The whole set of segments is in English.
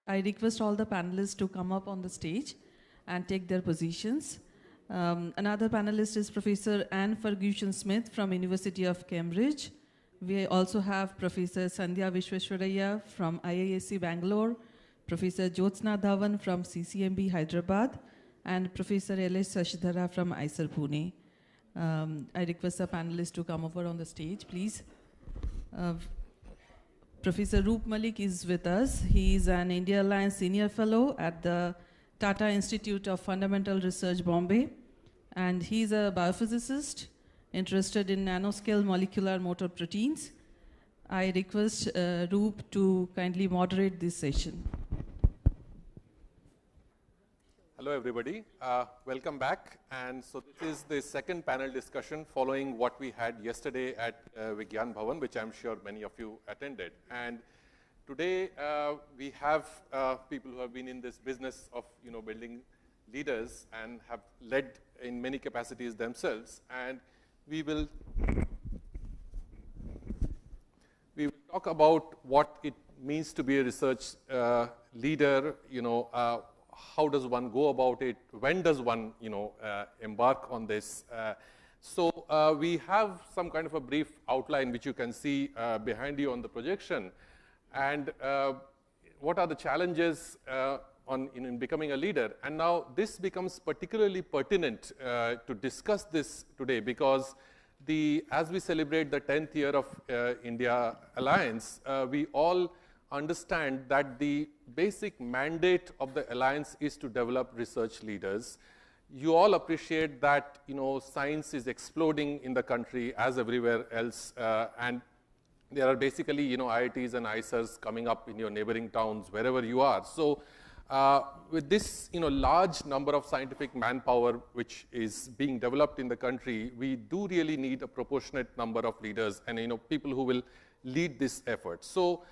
I request all the panelists to come up on the stage and take their positions. Another panelist is Professor Anne Ferguson-Smith from University of Cambridge. We also have Professor Sandhya Visweswariah from IISc Bangalore, Professor Jyotsna Dhawan from CCMB Hyderabad, and Professor L.S. Shashidhara from IISER Pune. I request the panelists to come over on the stage, please. Professor Roop Mallik is with us. He is an India Alliance Senior Fellow at the Tata Institute of Fundamental Research, Bombay. And he's a biophysicist interested in nanoscale molecular motor proteins. I request Roop to kindly moderate this session. Hello, everybody. Welcome back. And so this is the second panel discussion following what we had yesterday at Vigyan Bhavan, which I'm sure many of you attended. And today we have people who have been in this business of building leaders and have led in many capacities themselves. And we will talk about what it means to be a research leader, how does one go about it? When does one, embark on this? So we have some kind of a brief outline which you can see behind you on the projection. And what are the challenges in becoming a leader? And now this becomes particularly pertinent to discuss this today because as we celebrate the 10th year of India Alliance, we all understand that the basic mandate of the Alliance is to develop research leaders. You all appreciate that, science is exploding in the country as everywhere else, and there are basically, IITs and IISERs coming up in your neighboring towns, wherever you are. So with this, large number of scientific manpower which is being developed in the country, we do really need a proportionate number of leaders and, people who will lead this effort. So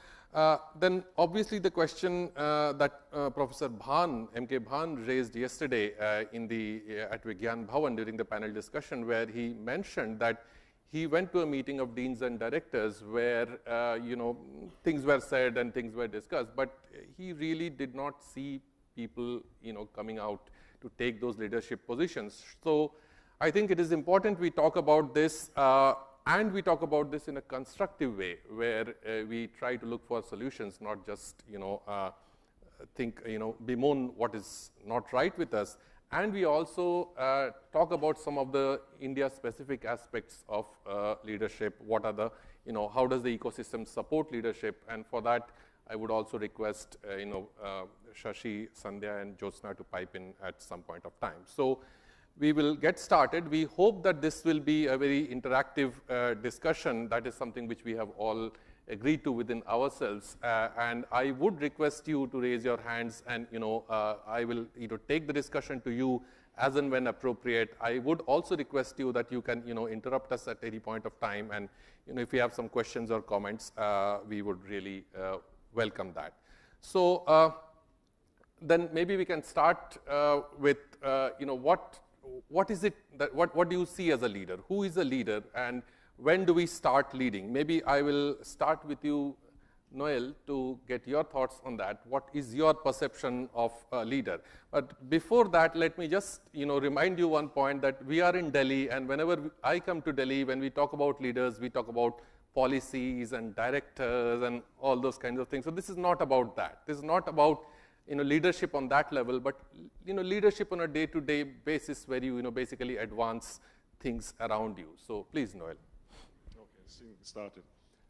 then obviously the question that Professor Bhan, M.K. Bhan raised yesterday at Vigyan Bhavan during the panel discussion, where he mentioned that he went to a meeting of deans and directors where, things were said and things were discussed, but he really did not see people, coming out to take those leadership positions. So I think it is important we talk about this and we talk about this in a constructive way, where we try to look for solutions, not just, bemoan what is not right with us. And we also talk about some of the India-specific aspects of leadership. What are the, how does the ecosystem support leadership? And for that, I would also request, Shashi, Sandhya, and Jyotsna to pipe in at some point of time. So we will get started. We hope that this will be a very interactive discussion. That is something which we have all agreed to within ourselves. And I would request you to raise your hands, and I will take the discussion to you as and when appropriate. I would also request you that you can interrupt us at any point of time, and if you have some questions or comments, we would really welcome that. So then maybe we can start with what is it that what do you see as a leader? Who is a leader, and when do we start leading? Maybe I will start with you, Noel, to get your thoughts on that. What is your perception of a leader? But before that, let me just remind you one point, that we are in Delhi, and whenever I come to Delhi, when we talk about leaders, we talk about policies and directors and all those kinds of things. So this is not about that. This is not about leadership on that level, but leadership on a day-to-day basis where you basically advance things around you. So please, Noel. Okay, so get started.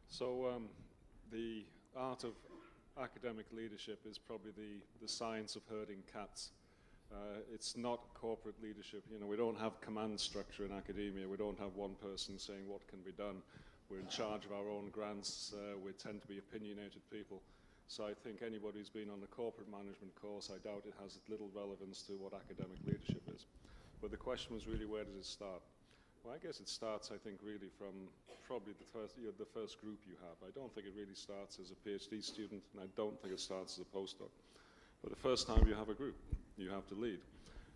So the art of academic leadership is probably the science of herding cats. It's not corporate leadership. We don't have command structure in academia. We don't have one person saying what can be done. We're in charge of our own grants. We tend to be opinionated people. So I think anybody who's been on the corporate management course, I doubt it has little relevance to what academic leadership is. But the question was really, where does it start? Well, I guess it starts, I think, really from probably the first group you have. I don't think it really starts as a PhD student, and I don't think it starts as a postdoc. But the first time you have a group, you have to lead.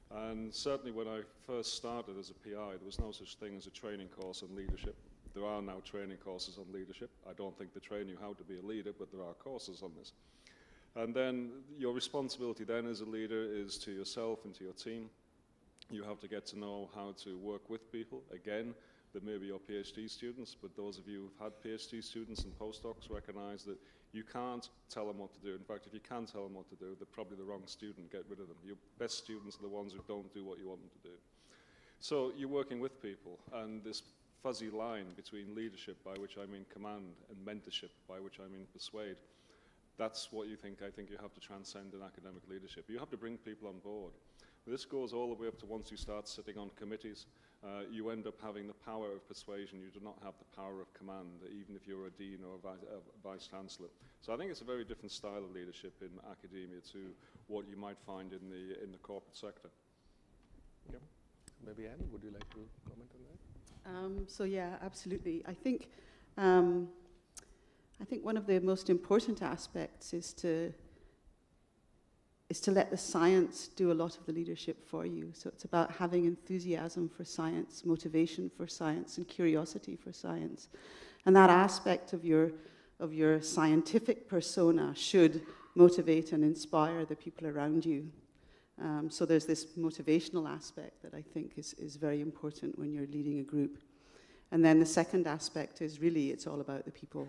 And certainly when I first started as a PI, there was no such thing as a training course on leadership. There are now training courses on leadership. I don't think they train you how to be a leader, but there are courses on this. And then your responsibility then as a leader is to yourself and to your team. You have to get to know how to work with people. Again, there may be your PhD students, but those of you who've had PhD students and postdocs recognize that you can't tell them what to do. In fact, if you can tell them what to do, they're probably the wrong student. Get rid of them. Your best students are the ones who don't do what you want them to do. So you're working with people, and this fuzzy line between leadership, by which I mean command, and mentorship, by which I mean persuade, that's what I think you have to transcend in academic leadership. You have to bring people on board. This goes all the way up to once you start sitting on committees, you end up having the power of persuasion. You do not have the power of command, even if you're a dean or a vice chancellor. So I think it's a very different style of leadership in academia to what you might find in the corporate sector. Yep. Maybe Anne, would you like to comment on that? So yeah, absolutely. I think one of the most important aspects is to let the science do a lot of the leadership for you. So it's about having enthusiasm for science, motivation for science, and curiosity for science. And that aspect of your scientific persona should motivate and inspire the people around you. So there's this motivational aspect that I think is very important when you're leading a group. And then the second aspect is really, it's all about the people.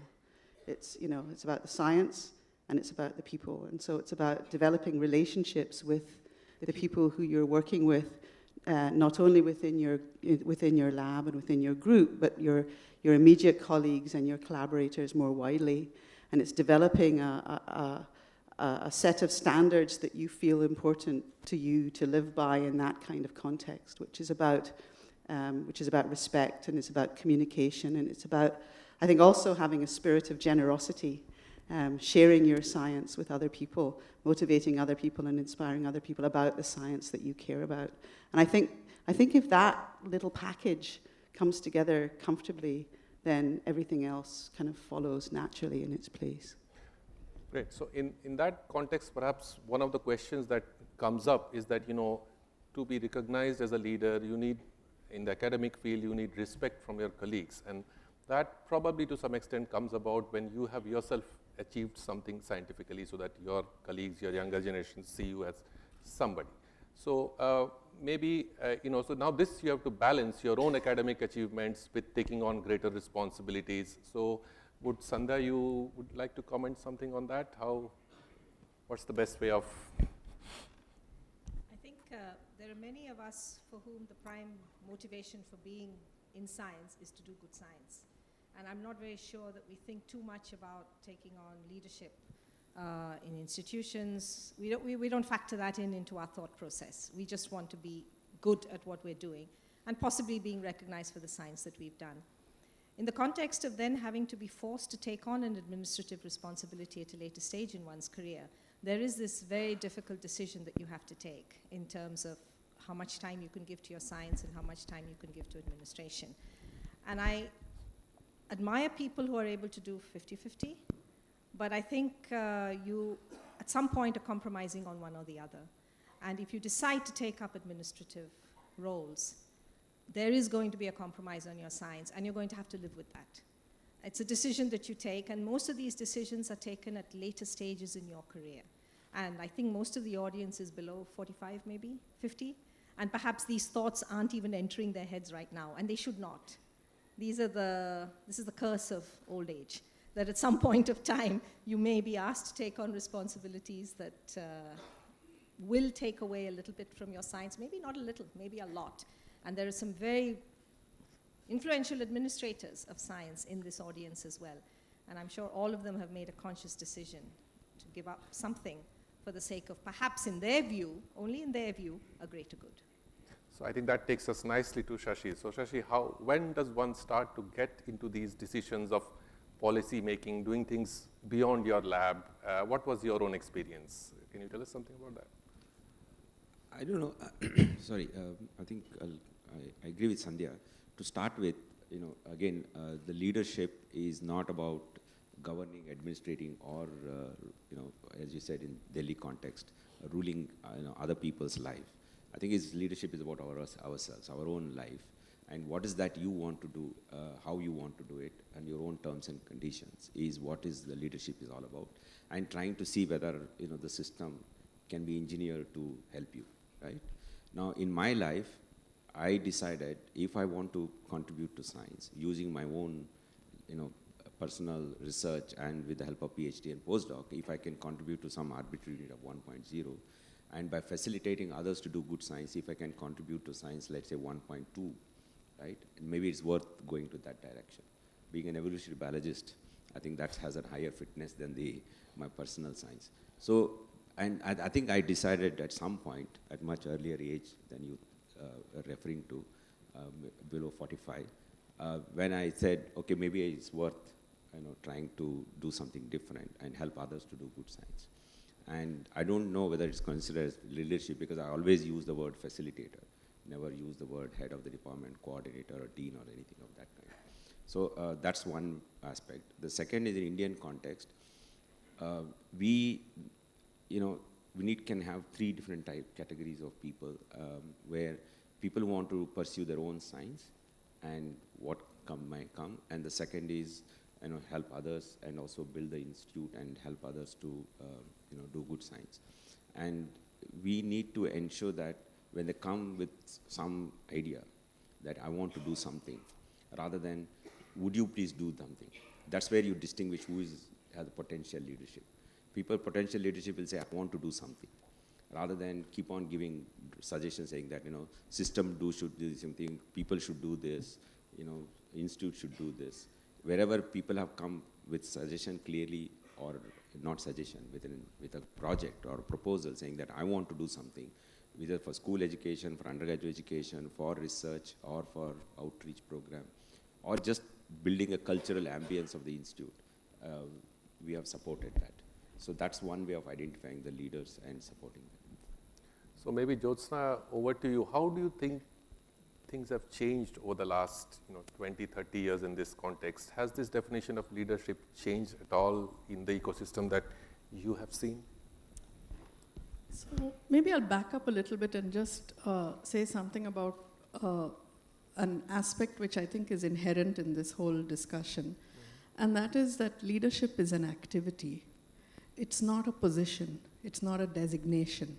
It's about the science, and it's about the people. And so it's about developing relationships with the people who you're working with, not only within your lab and within your group, but your immediate colleagues and your collaborators more widely. And it's developing a set of standards that you feel important to you to live by in that kind of context, which is about respect, and it's about communication, and it's about, I think, also having a spirit of generosity. Sharing your science with other people, motivating other people and inspiring other people about the science that you care about. And I think if that little package comes together comfortably, then everything else kind of follows naturally in its place. Great. So in that context, perhaps one of the questions that comes up is that, to be recognized as a leader, you need, in the academic field, you need respect from your colleagues. And that probably to some extent comes about when you have yourself achieved something scientifically, so that your colleagues, your younger generation see you as somebody. So maybe, so now this you have to balance your own academic achievements with taking on greater responsibilities. So would Sandhya, you would like to comment something on that? What's the best way of? I think there are many of us for whom the prime motivation for being in science is to do good science. And I'm not very sure that we think too much about taking on leadership in institutions. We don't factor that into our thought process. We just want to be good at what we're doing and possibly being recognized for the science that we've done. In the context of then having to be forced to take on an administrative responsibility at a later stage in one's career, there is this very difficult decision that you have to take in terms of how much time you can give to your science and how much time you can give to administration. And I admire people who are able to do 50-50, but I think you, at some point, are compromising on one or the other. And if you decide to take up administrative roles, there is going to be a compromise on your science, and you're going to have to live with that. It's a decision that you take, and most of these decisions are taken at later stages in your career. And I think most of the audience is below 45, maybe 50, and perhaps these thoughts aren't even entering their heads right now, and they should not. This is the curse of old age, that at some point of time, you may be asked to take on responsibilities that will take away a little bit from your science, maybe not a little, maybe a lot. And there are some very influential administrators of science in this audience as well. And I'm sure all of them have made a conscious decision to give up something for the sake of perhaps in their view, only in their view, a greater good. So I think that takes us nicely to Shashi. So Shashi, when does one start to get into these decisions of policy making, doing things beyond your lab? What was your own experience? Can you tell us something about that? I don't know. Sorry, I think I agree with Sandhya. To start with, again, the leadership is not about governing, administrating, or as you said in Delhi context, ruling other people's life. I think leadership is about ourselves, our own life. And what is that you want to do, how you want to do it, and your own terms and conditions is what is the leadership is all about. And trying to see whether the system can be engineered to help you, right? Now, in my life, I decided if I want to contribute to science using my own, personal research and with the help of PhD and postdoc, if I can contribute to some arbitrary rate of 1.0, and by facilitating others to do good science, if I can contribute to science, let's say 1.2, right? And maybe it's worth going to that direction. Being an evolutionary biologist, I think that has a higher fitness than my personal science. So, and I think I decided at some point, at much earlier age than you are referring to, below 45, when I said, okay, maybe it's worth trying to do something different and help others to do good science. And I don't know whether it's considered as leadership because I always use the word facilitator, never use the word head of the department, coordinator, or dean, or anything of that kind. So that's one aspect. The second is in Indian context. We can have three different categories of people where people want to pursue their own science and what might come. And the second is help others and also build the institute and help others to do good science. And we need to ensure that when they come with some idea that I want to do something, rather than would you please do something, that's where you distinguish who has the potential leadership. People, potential leadership will say, I want to do something, rather than keep on giving suggestions saying that, system should do something, people should do this, institute should do this. Wherever people have come with suggestion clearly, or not suggestion, with a project or a proposal saying that I want to do something, either for school education, for undergraduate education, for research, or for outreach program, or just building a cultural ambience of the institute, we have supported that. So that's one way of identifying the leaders and supporting them. So maybe Jyotsna, over to you. How do you think things have changed over the last 20, 30 years in this context? Has this definition of leadership changed at all in the ecosystem that you have seen? So maybe I'll back up a little bit and just say something about an aspect which I think is inherent in this whole discussion. And that is that leadership is an activity. It's not a position. It's not a designation.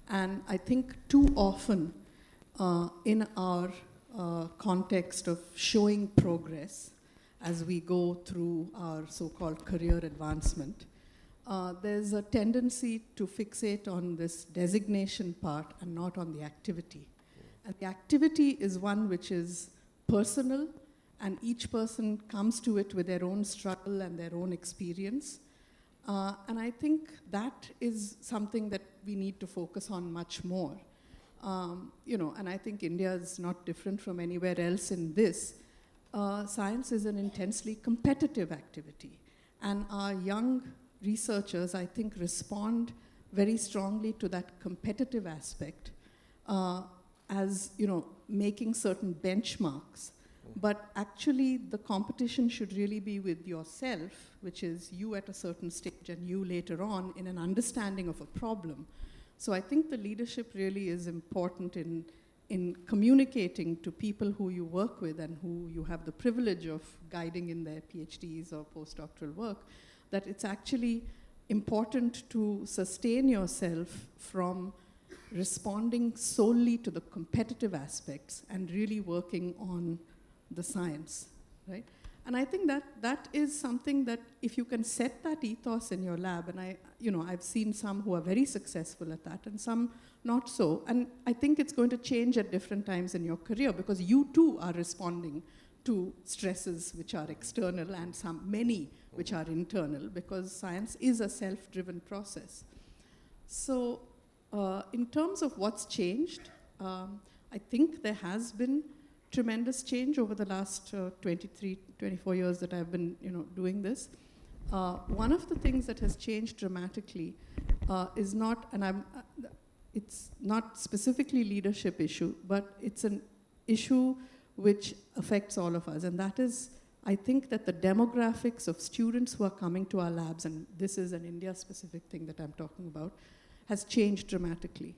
And I think too often in our context of showing progress as we go through our so-called career advancement, there's a tendency to fixate on this designation part and not on the activity. And the activity is one which is personal, and each person comes to it with their own struggle and their own experience. And I think that is something that we need to focus on much more. And I think India is not different from anywhere else in this. Science is an intensely competitive activity. And our young researchers, I think, respond very strongly to that competitive aspect as, making certain benchmarks. But actually, the competition should really be with yourself, which is you at a certain stage and you later on in an understanding of a problem. So I think the leadership really is important in communicating to people who you work with and who you have the privilege of guiding in their PhDs or postdoctoral work, that it's actually important to sustain yourself from responding solely to the competitive aspects and really working on the science, right? And I think that is something that if you can set that ethos in your lab, and I've seen some who are very successful at that and some not so, and I think it's going to change at different times in your career because you too are responding to stresses which are external and many which are internal, because science is a self-driven process. So in terms of what's changed, I think there has been tremendous change over the last 23, 24 years that I've been doing this. One of the things that has changed dramatically is not, and it's not specifically leadership issue, but it's an issue which affects all of us, and that is, I think that the demographics of students who are coming to our labs, and this is an India-specific thing that I'm talking about, has changed dramatically.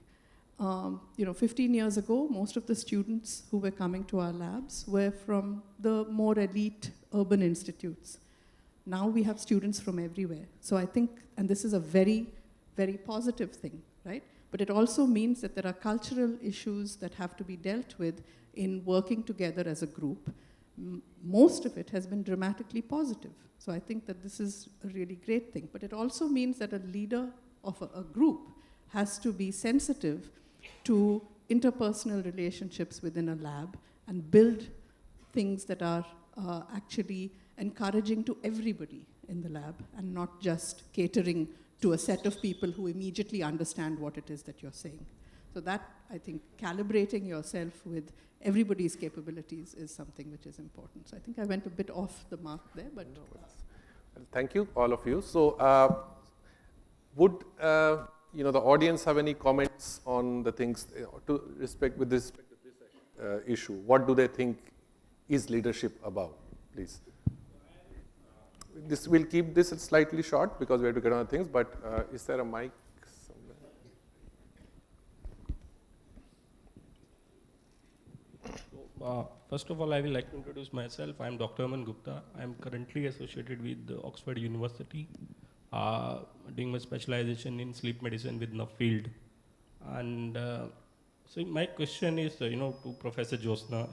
15 years ago, most of the students who were coming to our labs were from the more elite urban institutes. Now we have students from everywhere. So I think, and this is a very, very positive thing, right? But it also means that there are cultural issues that have to be dealt with in working together as a group. Most of it has been dramatically positive. So I think that this is a really great thing. But it also means that a leader of a group has to be sensitive to interpersonal relationships within a lab and build things that are actually encouraging to everybody in the lab and not just catering to a set of people who immediately understand what it is that you're saying. So that, I think, calibrating yourself with everybody's capabilities is something which is important. So I think I went a bit off the mark there, but... No, well, thank you, all of you. So would the audience have any comments on the things with respect to this issue? What do they think is leadership about, please? We'll keep this slightly short because we have to get on other things, but is there a mic somewhere? First of all, I would like to introduce myself. I am Dr. Aman Gupta. I am currently associated with Oxford University, doing my specialization in sleep medicine with Nuffield. And so my question is, to Professor Jyotsna.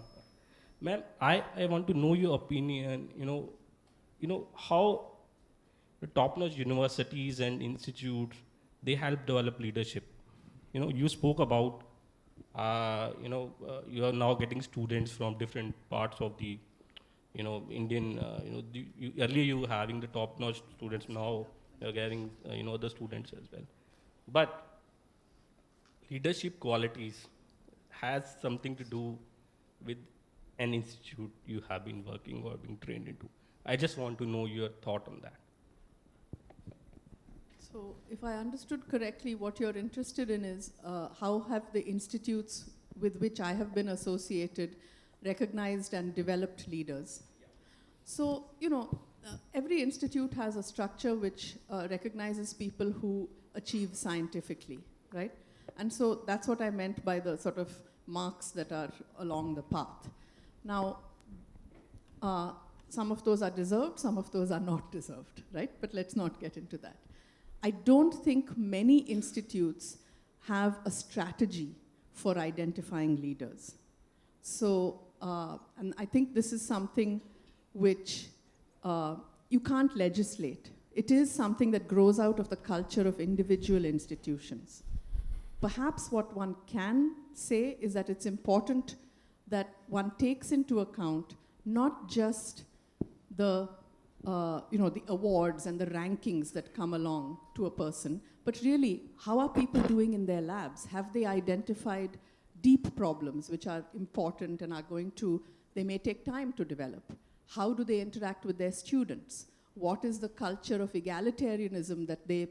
Ma'am, I want to know your opinion, how the top-notch universities and institutes, they help develop leadership. You spoke about, you are now getting students from different parts of the, Indian, earlier you were having the top-notch students, now you're getting, other students as well. But leadership qualities has something to do with an institute you have been working or being trained into. I just want to know your thought on that. So if I understood correctly, what you're interested in is how have the institutes with which I have been associated recognized and developed leaders? Yeah. So, every institute has a structure which recognizes people who achieve scientifically, right? And so that's what I meant by the sort of marks that are along the path. Now, some of those are deserved, some of those are not deserved, right? But let's not get into that. I don't think many institutes have a strategy for identifying leaders. So, and I think this is something which you can't legislate. It is something that grows out of the culture of individual institutions. Perhaps what one can say is that it's important that one takes into account not just the the awards and the rankings that come along to a person, but really, how are people doing in their labs? Have they identified deep problems which are important and are they may take time to develop? How do they interact with their students? What is the culture of egalitarianism that they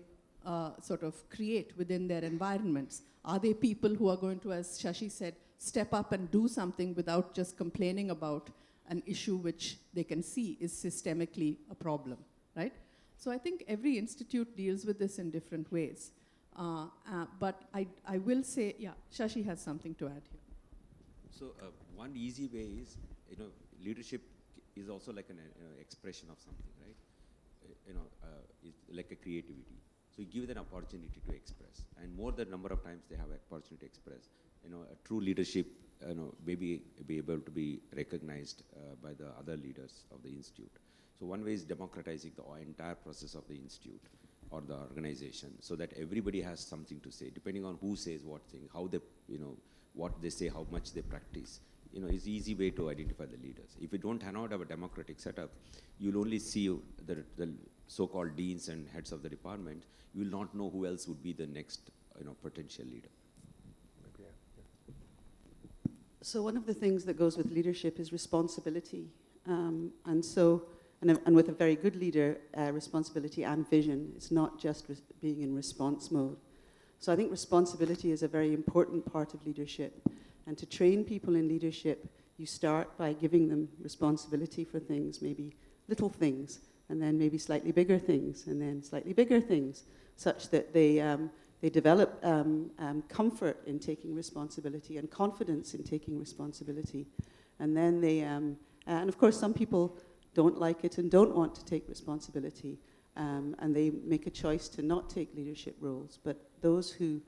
sort of create within their environments? Are they people who are going to, as Shashi said, step up and do something without just complaining about an issue which they can see is systemically a problem, right? So I think every institute deals with this in different ways. But I will say, yeah, Shashi has something to add here. So one easy way is, leadership is also like an expression of something, right? It's like a creativity. So you give them an opportunity to express. And more the number of times they have an opportunity to express, a true leadership, maybe be able to be recognized by the other leaders of the institute. So one way is democratizing the entire process of the institute or the organization so that everybody has something to say, depending on who says what thing, how they, what they say, how much they practice. It's an easy way to identify the leaders. If you don't have a democratic setup, you'll only see the so-called deans and heads of the department. You will not know who else would be the next, potential leader. So one of the things that goes with leadership is responsibility. And with a very good leader, responsibility and vision. It's not just being in response mode. So I think responsibility is a very important part of leadership. And to train people in leadership, you start by giving them responsibility for things, maybe little things, and then maybe slightly bigger things, and then slightly bigger things, such that they they develop comfort in taking responsibility and confidence in taking responsibility. And then they, and of course some people don't like it and don't want to take responsibility, and they make a choice to not take leadership roles. But those who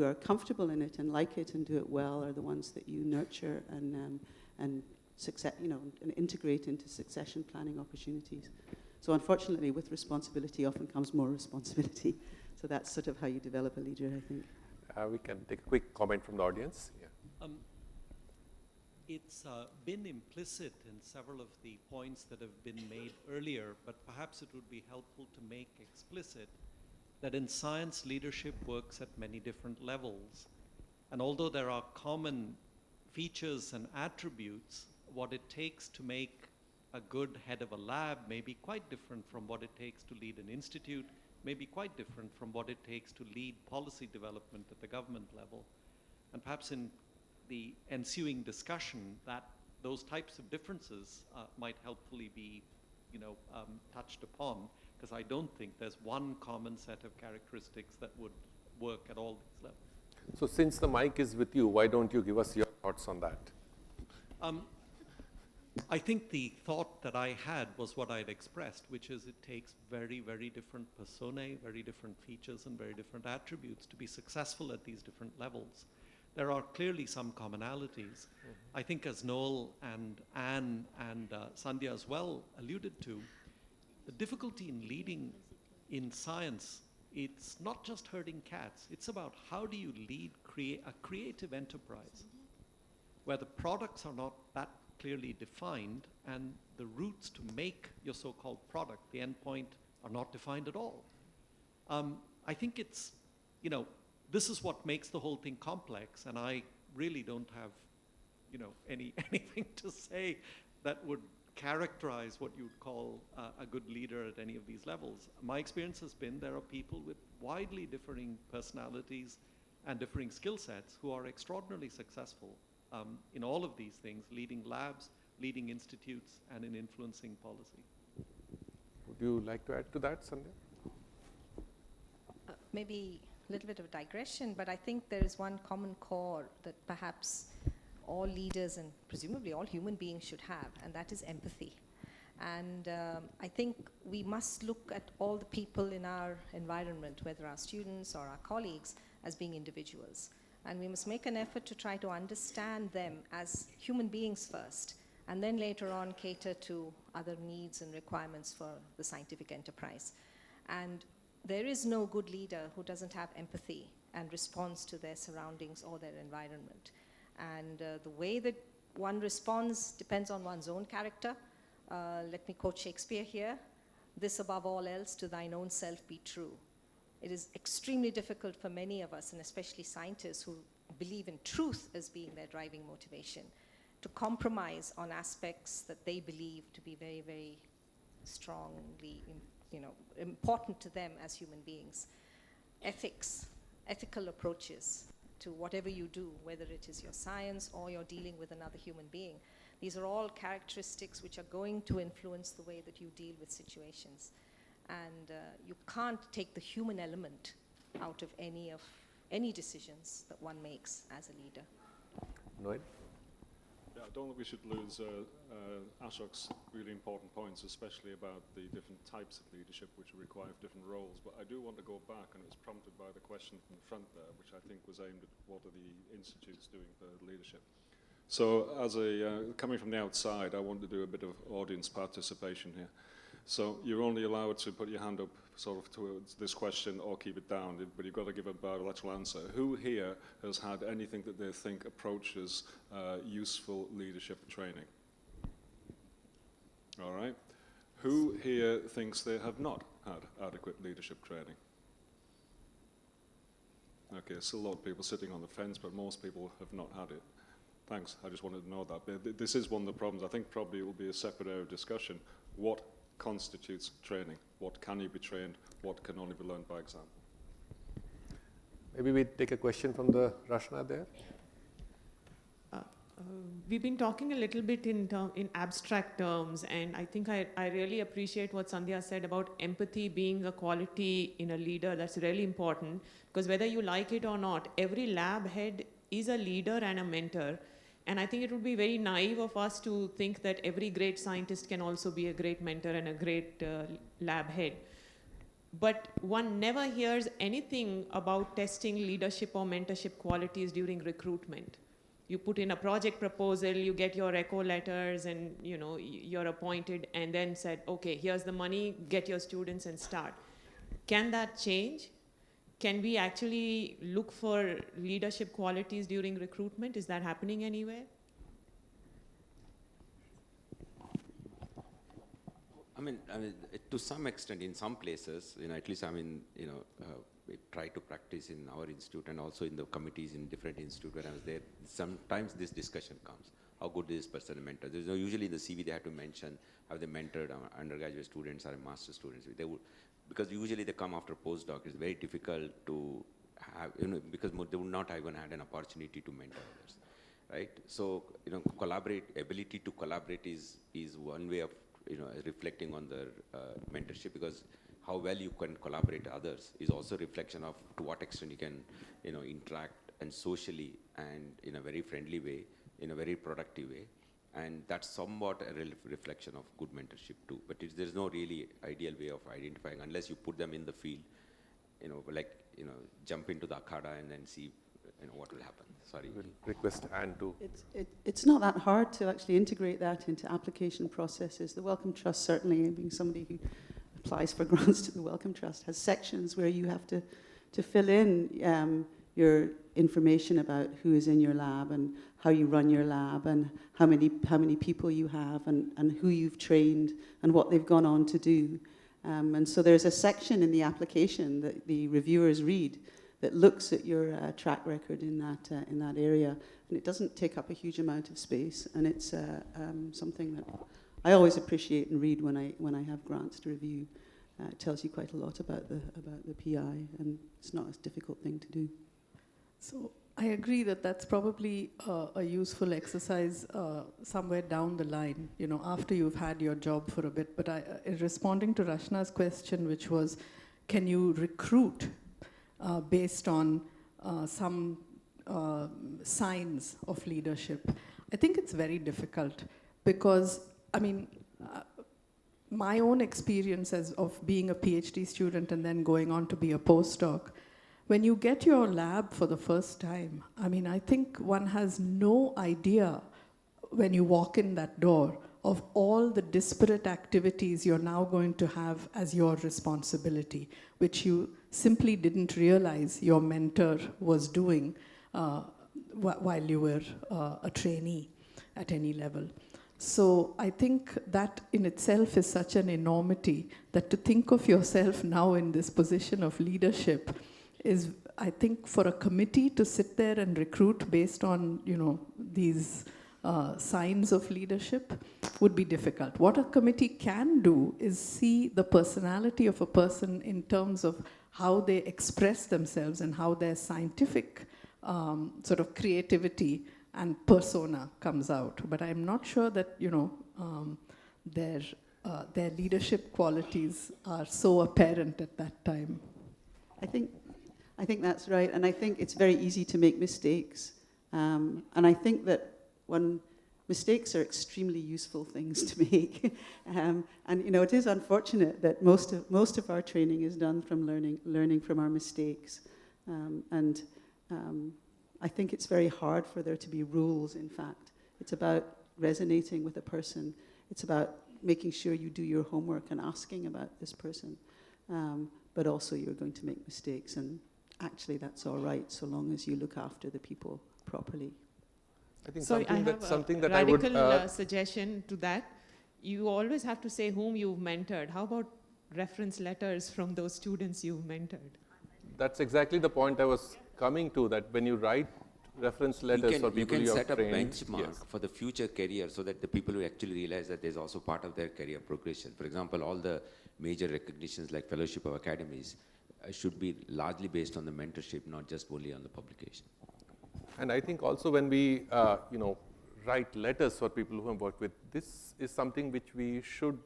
are comfortable in it and like it and do it well are the ones that you nurture and success, and integrate into succession planning opportunities. So unfortunately, with responsibility often comes more responsibility. So that's sort of how you develop a leader, I think. We can take a quick comment from the audience. Yeah. It's been implicit in several of the points that have been made earlier, but perhaps it would be helpful to make explicit that in science, leadership works at many different levels. And although there are common features and attributes, what it takes to make a good head of a lab may be quite different from what it takes to lead an institute, may be quite different from what it takes to lead policy development at the government level. And perhaps in the ensuing discussion, that those types of differences might helpfully be, touched upon, because I don't think there's one common set of characteristics that would work at all these levels. So since the mic is with you, why don't you give us your thoughts on that? I think the thought that I had was what I'd expressed, which is it takes very, very different personae, very different features, and very different attributes to be successful at these different levels. There are clearly some commonalities. I think as Noel and Anne and Sandhya as well alluded to, the difficulty in leading in science, it's not just herding cats, it's about how do you lead a creative enterprise where the products are not that clearly defined and the routes to make your so-called product, the end point, are not defined at all. I think it's, this is what makes the whole thing complex, and I really don't have, anything to say that would characterize what you'd call a good leader at any of these levels. My experience has been there are people with widely differing personalities and differing skill sets who are extraordinarily successful in all of these things, leading labs, leading institutes, and in influencing policy. Would you like to add to that, Sandhya? Maybe a little bit of digression, but I think there is one common core that perhaps all leaders and presumably all human beings should have, and that is empathy. And I think we must look at all the people in our environment, whether our students or our colleagues, as being individuals. And we must make an effort to try to understand them as human beings first, and then later on cater to other needs and requirements for the scientific enterprise. And there is no good leader who doesn't have empathy and responds to their surroundings or their environment. And the way that one responds depends on one's own character. Let me quote Shakespeare here: "This above all else, to thine own self be true." It is extremely difficult for many of us, and especially scientists who believe in truth as being their driving motivation, to compromise on aspects that they believe to be very, very strongly, important to them as human beings. Ethics, ethical approaches to whatever you do, whether it is your science or you're dealing with another human being. These are all characteristics which are going to influence the way that you deal with situations. And you can't take the human element out of any decisions that one makes as a leader. Noel? Yeah, I don't think we should lose Ashok's really important points, especially about the different types of leadership which require different roles. But I do want to go back, and it was prompted by the question from the front there, which I think was aimed at what are the institutes doing for leadership. So as coming from the outside, I want to do a bit of audience participation here. So you're only allowed to put your hand up sort of towards this question or keep it down, but you've got to give a bilateral answer. Who here has had anything that they think approaches useful leadership training? All right. Who here thinks they have not had adequate leadership training? Okay, still a lot of people sitting on the fence, but most people have not had it. Thanks, I just wanted to know that. This is one of the problems. I think probably it will be a separate area of discussion. What constitutes training? What can you be trained? What can only be learned by example? Maybe we take a question from the Rashna there. we've been talking a little bit in abstract terms, and I think I really appreciate what Sandhya said about empathy being a quality in a leader. That's really important, because whether you like it or not, every lab head is a leader and a mentor. And I think it would be very naive of us to think that every great scientist can also be a great mentor and a great lab head. But one never hears anything about testing leadership or mentorship qualities during recruitment. You put in a project proposal, you get your echo letters, and you're appointed, and then said, okay, here's the money, get your students and start. Can that change? Can we actually look for leadership qualities during recruitment? Is that happening anywhere? I mean, to some extent, in some places, at least, we try to practice in our institute and also in the committees in different institutes when I was there. Sometimes this discussion comes. How good is this person a mentor? There's usually in the CV they have to mention, have they mentored undergraduate students or master students? They would, because usually they come after postdoc. It's very difficult to have, because they would not even had an opportunity to mentor others, right? So, ability to collaborate is one way of, reflecting on their mentorship, because how well you can collaborate with others is also a reflection of to what extent you can, interact and socially and in a very friendly way, in a very productive way. And that's somewhat a reflection of good mentorship too. But there's no really ideal way of identifying unless you put them in the field, jump into the akhada and then see, what will happen. Sorry. We'll request Anne to. It's not that hard to actually integrate that into application processes. The Wellcome Trust, certainly, being somebody who applies for grants to the Wellcome Trust, has sections where you have to fill in your information about who is in your lab and how you run your lab and how many people you have and who you've trained and what they've gone on to do. And so there's a section in the application that the reviewers read that looks at your track record in that area, and it doesn't take up a huge amount of space, and it's something that I always appreciate and read when I have grants to review. It tells you quite a lot about the PI, and it's not a difficult thing to do. So I agree that that's probably a useful exercise somewhere down the line, after you've had your job for a bit. But responding to Rashna's question, which was, can you recruit based on some signs of leadership? I think it's very difficult because, my own experience of being a PhD student and then going on to be a postdoc, when you get your lab for the first time, I think one has no idea when you walk in that door of all the disparate activities you're now going to have as your responsibility, which you simply didn't realize your mentor was doing while you were a trainee at any level. So I think that in itself is such an enormity that to think of yourself now in this position of leadership is, I think, for a committee to sit there and recruit based on, these signs of leadership would be difficult. What a committee can do is see the personality of a person in terms of how they express themselves and how their scientific sort of creativity and persona comes out. But I'm not sure that, their leadership qualities are so apparent at that time. I think that's right, and I think it's very easy to make mistakes. And I think that mistakes are extremely useful things to make. And it is unfortunate that most of our training is done from learning from our mistakes. I think it's very hard for there to be rules, in fact. It's about resonating with a person. It's about making sure you do your homework and asking about this person. But also you're going to make mistakes, and actually that's all right so long as you look after the people properly. I think so something that I would radical suggestion to that. You always have to say whom you've mentored. How about reference letters from those students you've mentored? That's exactly the point I was coming to, that when you write reference letters for people you have trained. You can set a benchmark for the future career so that the people will actually realize that there's also part of their career progression. For example, all the major recognitions like Fellowship of Academies should be largely based on the mentorship, not just only on the publication. And I think also when we, write letters for people who have worked with. This is something which we should,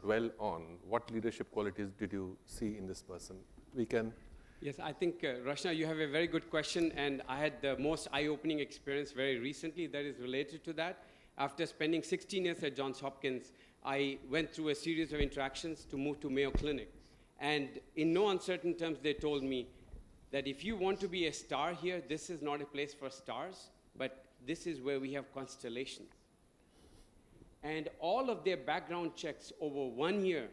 dwell on. What leadership qualities did you see in this person? We can. Yes, I think, Rashna, you have a very good question, and I had the most eye-opening experience very recently that is related to that. After spending 16 years at Johns Hopkins, I went through a series of interactions to move to Mayo Clinic. And in no uncertain terms, they told me that if you want to be a star here, this is not a place for stars, but this is where we have constellations. And all of their background checks over 1 year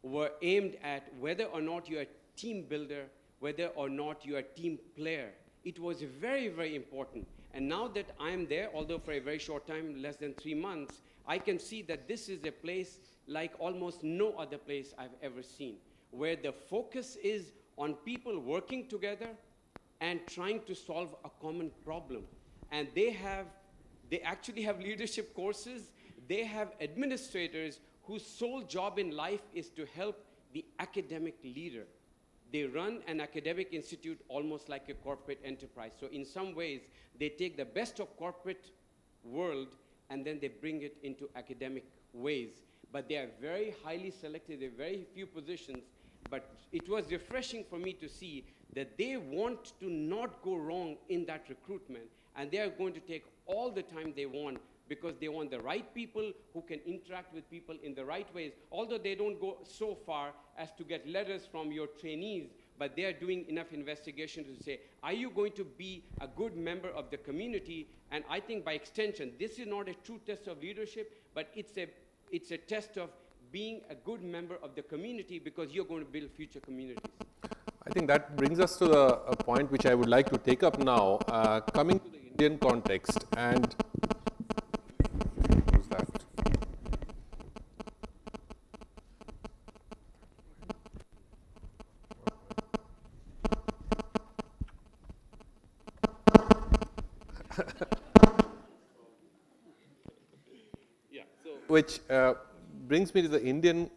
were aimed at whether or not you're a team builder, whether or not you're a team player. It was very, very important. And now that I'm there, although for a very short time, less than 3 months, I can see that this is a place like almost no other place I've ever seen, where the focus is on people working together and trying to solve a common problem. And they actually have leadership courses. They have administrators whose sole job in life is to help the academic leader. They run an academic institute almost like a corporate enterprise. So in some ways, they take the best of corporate world and then they bring it into academic ways. But they are very highly selected. There are very few positions. But it was refreshing for me to see that they want to not go wrong in that recruitment. And they are going to take all the time they want because they want the right people who can interact with people in the right ways, although they don't go so far as to get letters from your trainees, but they are doing enough investigation to say, are you going to be a good member of the community? And I think by extension, this is not a true test of leadership, but it's a test of being a good member of the community because you're going to build future communities. I think that brings us to a point which I would like to take up now, coming to the Indian context. And who's that? Yeah, so Which brings me to the Indian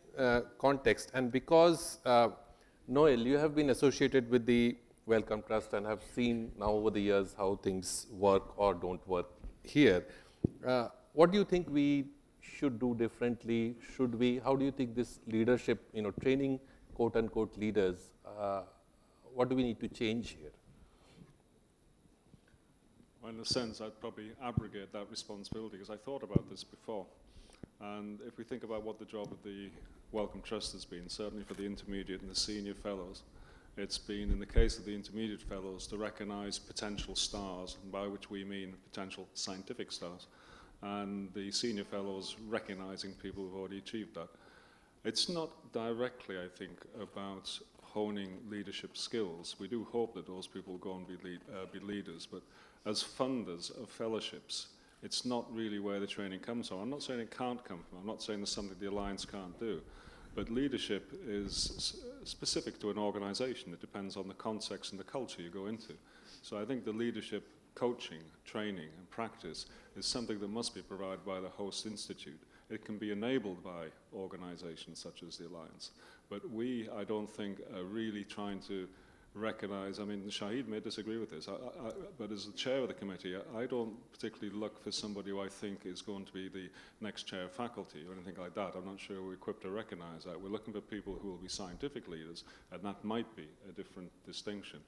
context. And because Noel, you have been associated with the Wellcome Trust and have seen now over the years how things work or don't work here. What do you think we should do differently? Should we? How do you think this leadership, training quote unquote leaders, what do we need to change here? Well, in a sense, I'd probably abrogate that responsibility because I thought about this before. And if we think about what the job of the Wellcome Trust has been, certainly for the intermediate and the senior fellows, it's been, in the case of the intermediate fellows, to recognize potential stars, and by which we mean potential scientific stars, and the senior fellows recognizing people who've already achieved that. It's not directly, I think, about honing leadership skills. We do hope that those people go and be leaders, but as funders of fellowships, it's not really where the training comes from. I'm not saying it can't come from. I'm not saying there's something the Alliance can't do. But leadership is specific to an organization. It depends on the context and the culture you go into. So I think the leadership coaching, training, and practice is something that must be provided by the host institute. It can be enabled by organizations such as the Alliance. But we, I don't think, are really trying to recognize, I mean, Shahid may disagree with this, but as the chair of the committee, I don't particularly look for somebody who I think is going to be the next chair of faculty or anything like that. I'm not sure we're equipped to recognize that. We're looking for people who will be scientific leaders, and that might be a different distinction.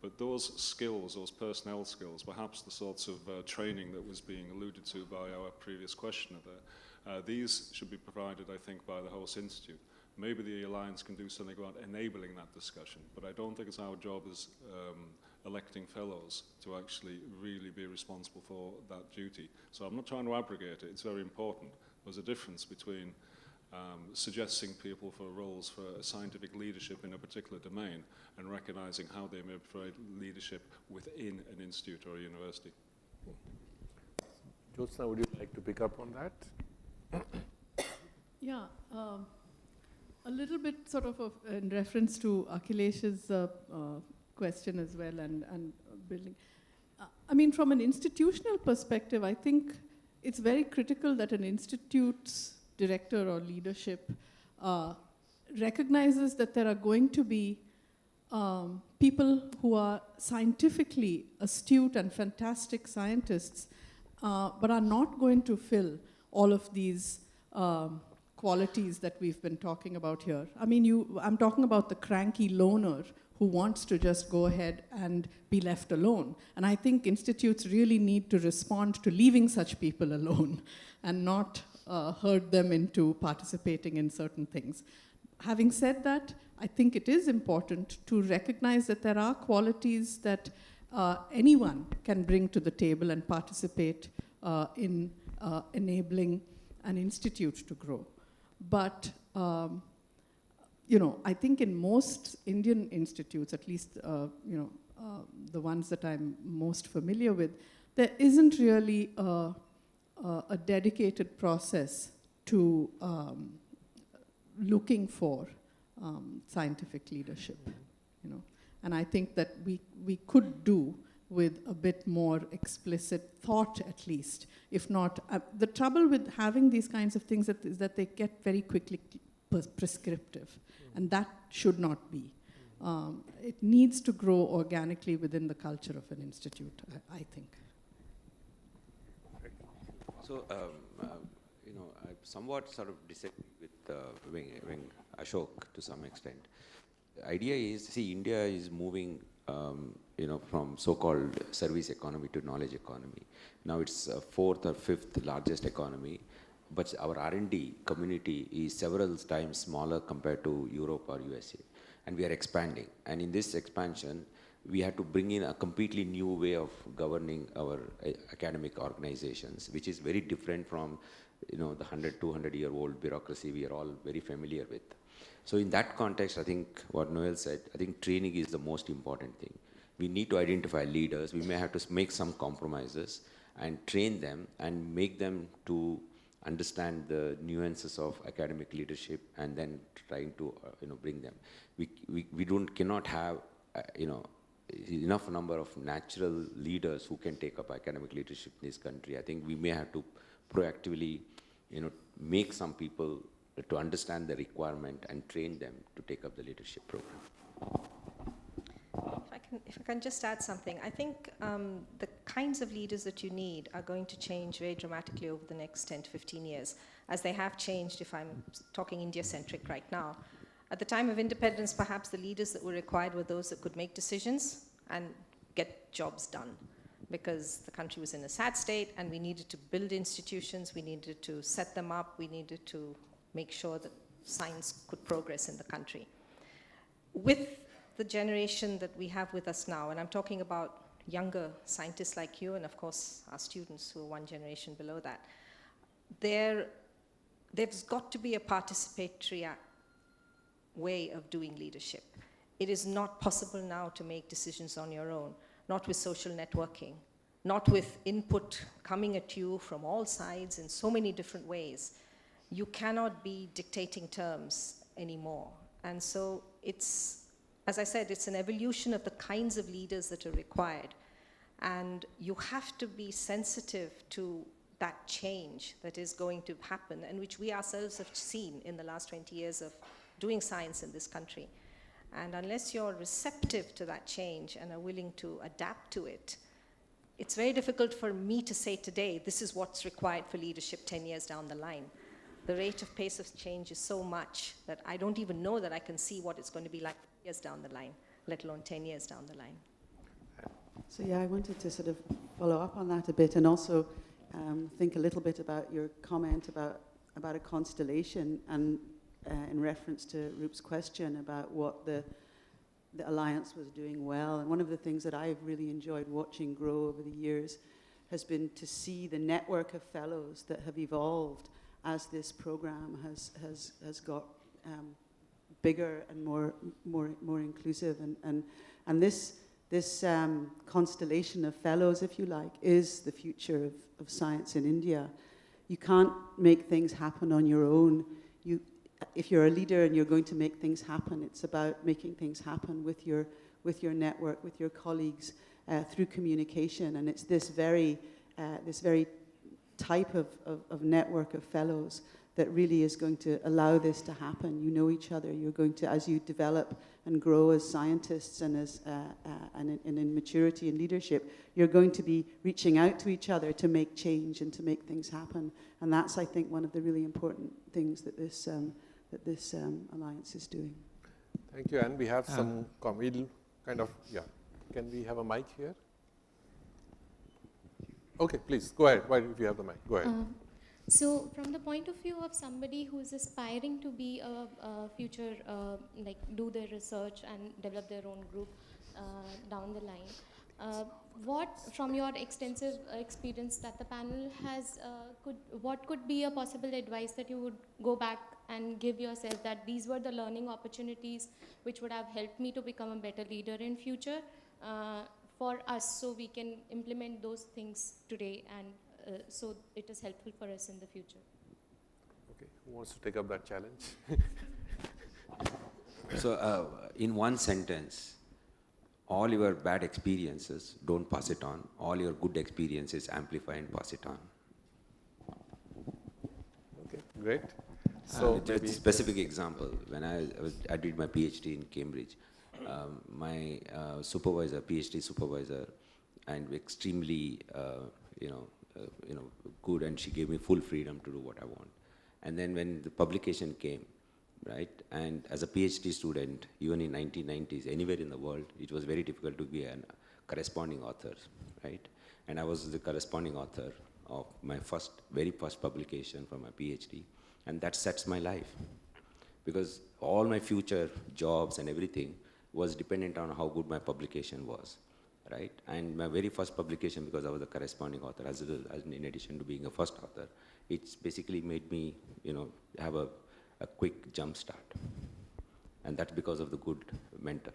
But those skills, those personnel skills, perhaps the sorts of training that was being alluded to by our previous questioner there, these should be provided, I think, by the host institute. Maybe the Alliance can do something about enabling that discussion, but I don't think it's our job as electing fellows to actually really be responsible for that duty. So I'm not trying to abrogate it, it's very important. There's a difference between suggesting people for roles for scientific leadership in a particular domain and recognizing how they may provide leadership within an institute or a university. Jyotsna, would you like to pick up on that? Yeah. A little bit sort of in reference to Akhilesh's question as well and building. I mean, from an institutional perspective, I think it's very critical that an institute's director or leadership recognizes that there are going to be people who are scientifically astute and fantastic scientists but are not going to fill all of these qualities that we've been talking about here. I mean, I'm talking about the cranky loner who wants to just go ahead and be left alone. And I think institutes really need to respond to leaving such people alone and not herd them into participating in certain things. Having said that, I think it is important to recognize that there are qualities that anyone can bring to the table and participate in enabling an institute to grow. But I think in most Indian institutes, at least the ones that I'm most familiar with, there isn't really a dedicated process to looking for scientific leadership. And I think that we could do with a bit more explicit thought, at least. If not, the trouble with having these kinds of things is that they get very quickly prescriptive, and that should not be. It needs to grow organically within the culture of an institute, I think. So, I somewhat sort of disagree with Wing Ashok to some extent. The idea is, see, India is moving, from so-called service economy to knowledge economy. Now it's fourth or fifth largest economy, but our R&D community is several times smaller compared to Europe or USA, and we are expanding. And in this expansion, we had to bring in a completely new way of governing our academic organizations, which is very different from the 100, 200-year-old bureaucracy we are all very familiar with. So in that context, I think what Noel said, I think training is the most important thing. We need to identify leaders. We may have to make some compromises and train them and make them to understand the nuances of academic leadership, and then trying to bring them. We cannot have enough number of natural leaders who can take up academic leadership in this country. I think we may have to proactively make some people to understand the requirement and train them to take up the leadership program. If I can just add something, I think the kinds of leaders that you need are going to change very dramatically over the next 10 to 15 years, as they have changed if I'm talking India-centric right now. At the time of independence, perhaps the leaders that were required were those that could make decisions and get jobs done, because the country was in a sad state and we needed to build institutions, we needed to set them up, we needed to make sure that science could progress in the country. With the generation that we have with us now, and I'm talking about younger scientists like you, and of course our students who are one generation below that, there's got to be a participatory way of doing leadership. It is not possible now to make decisions on your own, not with social networking, not with input coming at you from all sides in so many different ways. You cannot be dictating terms anymore. And so it's, as I said, it's an evolution of the kinds of leaders that are required. And you have to be sensitive to that change that is going to happen, and which we ourselves have seen in the last 20 years of doing science in this country. And unless you're receptive to that change and are willing to adapt to it, it's very difficult for me to say today, this is what's required for leadership 10 years down the line. The rate of pace of change is so much that I don't even know that I can see what it's going to be like years down the line, let alone 10 years down the line. So yeah, I wanted to sort of follow up on that a bit, and also think a little bit about your comment about a constellation, and in reference to Roop's question about what the Alliance was doing well. And one of the things that I've really enjoyed watching grow over the years has been to see the network of fellows that have evolved as this program has got bigger and more inclusive, and this constellation of fellows, if you like, is the future of science in India. You can't make things happen on your own. If you're a leader and you're going to make things happen, it's about making things happen with your network, with your colleagues, through communication. And it's this very type of network of fellows that really is going to allow this to happen. You know each other. You're going to, as you develop and grow as scientists and as and in maturity and leadership, you're going to be reaching out to each other to make change and to make things happen. And that's, I think, one of the really important things that this alliance is doing. Thank you, Anne. We have some we'll kind of, yeah. Can we have a mic here? Okay, please, go ahead. Why, if you have the mic, go ahead. So from the point of view of somebody who's aspiring to be a future, like do their research and develop their own group down the line, what, from your extensive experience that the panel has, what could be a possible advice that you would go back and give yourself, that these were the learning opportunities which would have helped me to become a better leader in future for us, so we can implement those things today, and so it is helpful for us in the future. Okay, who wants to take up that challenge? So in one sentence, all your bad experiences, don't pass it on. All your good experiences, amplify and pass it on. Okay, great. So just a specific example, when I did my PhD in Cambridge, my supervisor, PhD supervisor, and extremely, good, and she gave me full freedom to do what I want. And then when the publication came, right, and as a PhD student, even in 1990s, anywhere in the world, it was very difficult to be a corresponding author, right? And I was the corresponding author of my very first publication for my PhD, and that sets my life. Because all my future jobs and everything was dependent on how good my publication was, right? And my very first publication, because I was a corresponding author, as in addition to being a first author, it's basically made me, have a quick jump start. And that's because of the good mentor.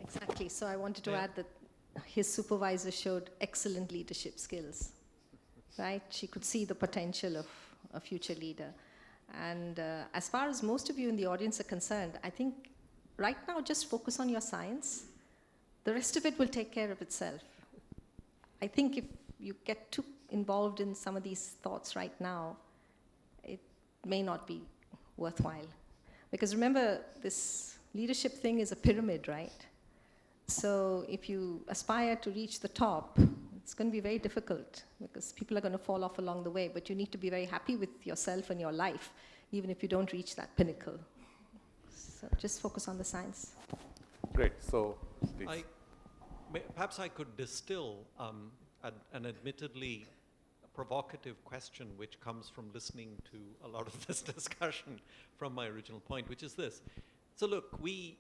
Exactly. So I wanted to add that his supervisor showed excellent leadership skills, right? She could see the potential of a future leader. And as far as most of you in the audience are concerned, I think right now just focus on your science. The rest of it will take care of itself. I think if you get too involved in some of these thoughts right now, it may not be worthwhile. Because remember, this leadership thing is a pyramid, right? So if you aspire to reach the top, it's going to be very difficult because people are going to fall off along the way, but you need to be very happy with yourself and your life, even if you don't reach that pinnacle. So just focus on the science. Great, so please. Perhaps I could distill an admittedly provocative question which comes from listening to a lot of this discussion from my original point, which is this. So look, we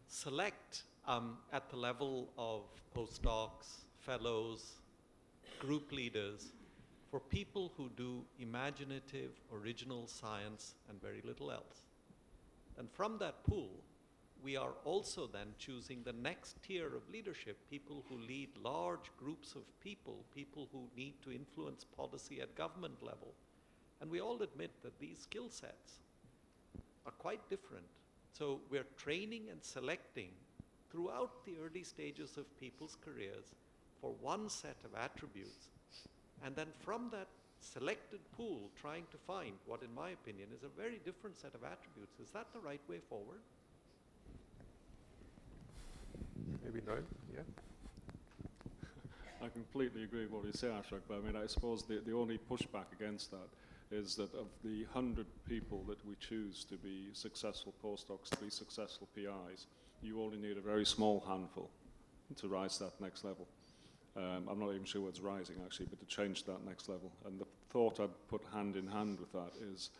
select at the level of postdocs, fellows, group leaders, for people who do imaginative, original science and very little else. And from that pool, we are also then choosing the next tier of leadership, people who lead large groups of people, people who need to influence policy at government level. And we all admit that these skill sets are quite different. So we're training and selecting throughout the early stages of people's careers for one set of attributes. And then from that selected pool, trying to find what, in my opinion, is a very different set of attributes. Is that the right way forward? Maybe Noel, yeah? I completely agree with what you say, Ashok, but I mean, I suppose the only pushback against that is that of the 100 people that we choose to be successful postdocs, to be successful PIs, you only need a very small handful to rise to that next level. I'm not even sure what's rising, actually, but to change that next level. And the thought I'd put hand in hand with that is,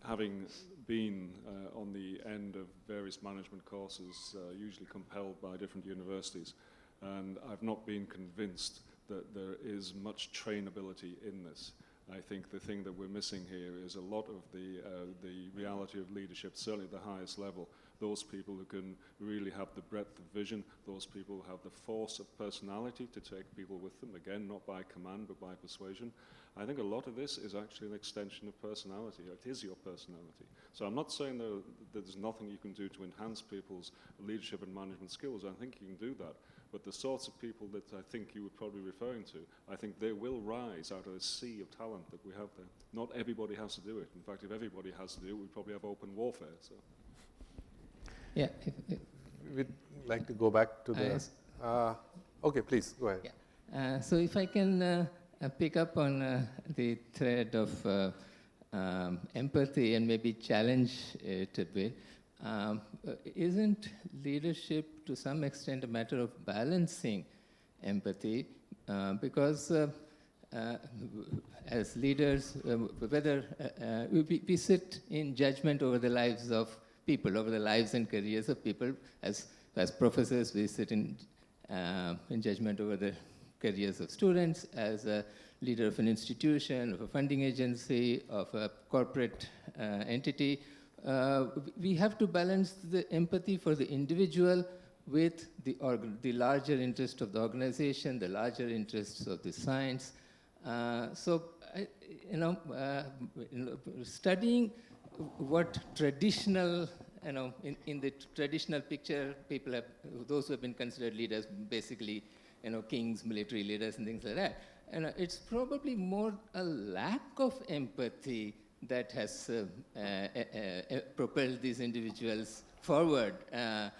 having been on the end of various management courses, usually compelled by different universities, and I've not been convinced that there is much trainability in this. I think the thing that we're missing here is a lot of the reality of leadership, certainly at the highest level. Those people who can really have the breadth of vision, those people who have the force of personality to take people with them, again, not by command, but by persuasion. I think a lot of this is actually an extension of personality. It is your personality. So I'm not saying that there's nothing you can do to enhance people's leadership and management skills. I think you can do that. But the sorts of people that I think you were probably referring to, I think they will rise out of a sea of talent that we have there. Not everybody has to do it. In fact, if everybody has to do it, we'd probably have open warfare. So. Yeah. We'd like to go back to the... okay, please, go ahead. Yeah. So if I can pick up on the thread of empathy and maybe challenge it a bit, isn't leadership to some extent a matter of balancing empathy? Because as leaders, whether we sit in judgment over the lives of people, over the lives and careers of people. As professors, we sit in judgment over the careers of students. As a leader of an institution, of a funding agency, of a corporate entity, we have to balance the empathy for the individual with the larger interest of the organization, the larger interests of the science. Studying what traditional, in the traditional picture, people have, those who have been considered leaders, basically, kings, military leaders, and things like that. And it's probably more a lack of empathy that has propelled these individuals forward. And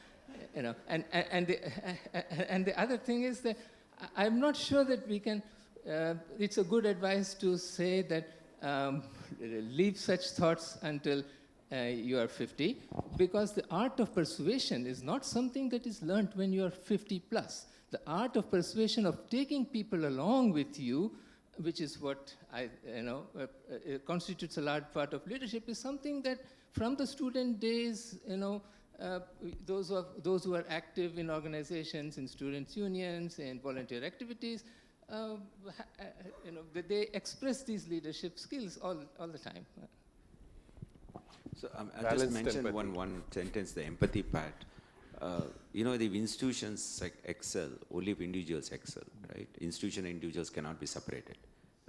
the other thing is that I'm not sure that we can. It's a good advice to say that leave such thoughts until you are 50, because the art of persuasion is not something that is learned when you are 50 plus. The art of persuasion, of taking people along with you, which is what constitutes a large part of leadership, is something that from the student days, those who are active in organizations, in students' unions, and volunteer activities, they express these leadership skills all the time. So I'll just mention one sentence, the empathy part. The institutions excel only if individuals excel, right? Institution and individuals cannot be separated,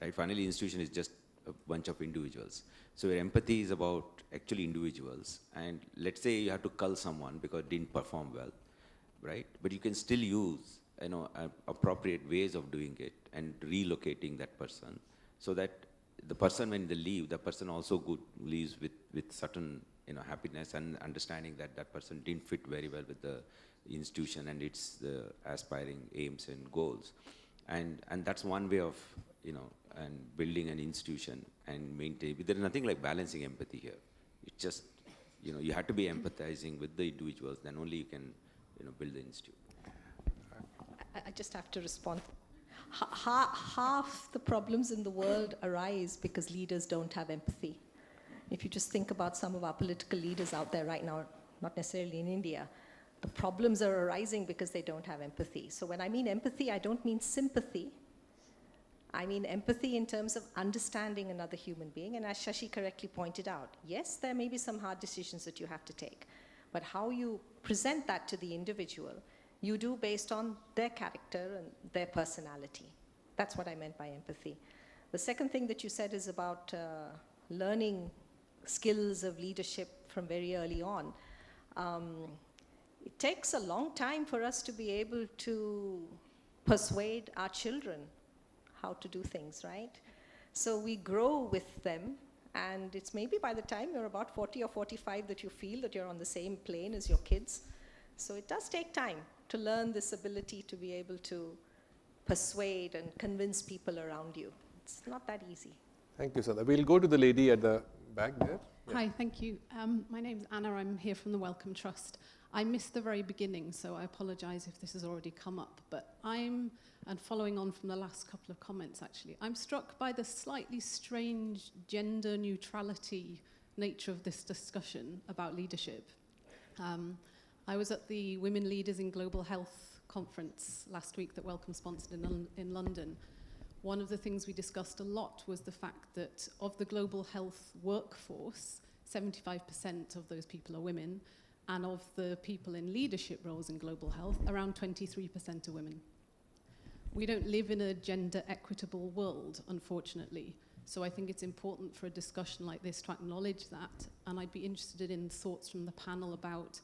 right? Finally, institution is just a bunch of individuals. So where empathy is about actually individuals, and let's say you have to cull someone because it didn't perform well, right? But you can still use appropriate ways of doing it and relocating that person, so that the person, when they leave, the person also leaves with certain happiness and understanding that that person didn't fit very well with the institution and its aspiring aims and goals, and that's one way of and building an institution and maintain. There is nothing like balancing empathy here. It's just you have to be empathizing with the individuals, then only you can build the institute. I just have to respond. Half the problems in the world arise because leaders don't have empathy. If you just think about some of our political leaders out there right now, not necessarily in India, the problems are arising because they don't have empathy. So when I mean empathy, I don't mean sympathy. I mean empathy in terms of understanding another human being. And as Shashi correctly pointed out, yes, there may be some hard decisions that you have to take, but how you present that to the individual, you do based on their character and their personality. That's what I meant by empathy. The second thing that you said is about learning skills of leadership from very early on. It takes a long time for us to be able to persuade our children how to do things, right? So we grow with them, and it's maybe by the time you're about 40 or 45 that you feel that you're on the same plane as your kids. So it does take time to learn this ability to be able to persuade and convince people around you. It's not that easy. Thank you, Sandhya. We'll go to the lady at the back there. Yeah. Hi, thank you. My name's Anna. I'm here from the Wellcome Trust. I missed the very beginning, so I apologize if this has already come up. But and following on from the last couple of comments, actually, I'm struck by the slightly strange gender neutrality nature of this discussion about leadership. I was at the Women Leaders in Global Health conference last week that Wellcome sponsored in London. One of the things we discussed a lot was the fact that of the global health workforce, 75% of those people are women, and of the people in leadership roles in global health, around 23% are women. We don't live in a gender equitable world, unfortunately. So I think it's important for a discussion like this to acknowledge that, and I'd be interested in thoughts from the panel about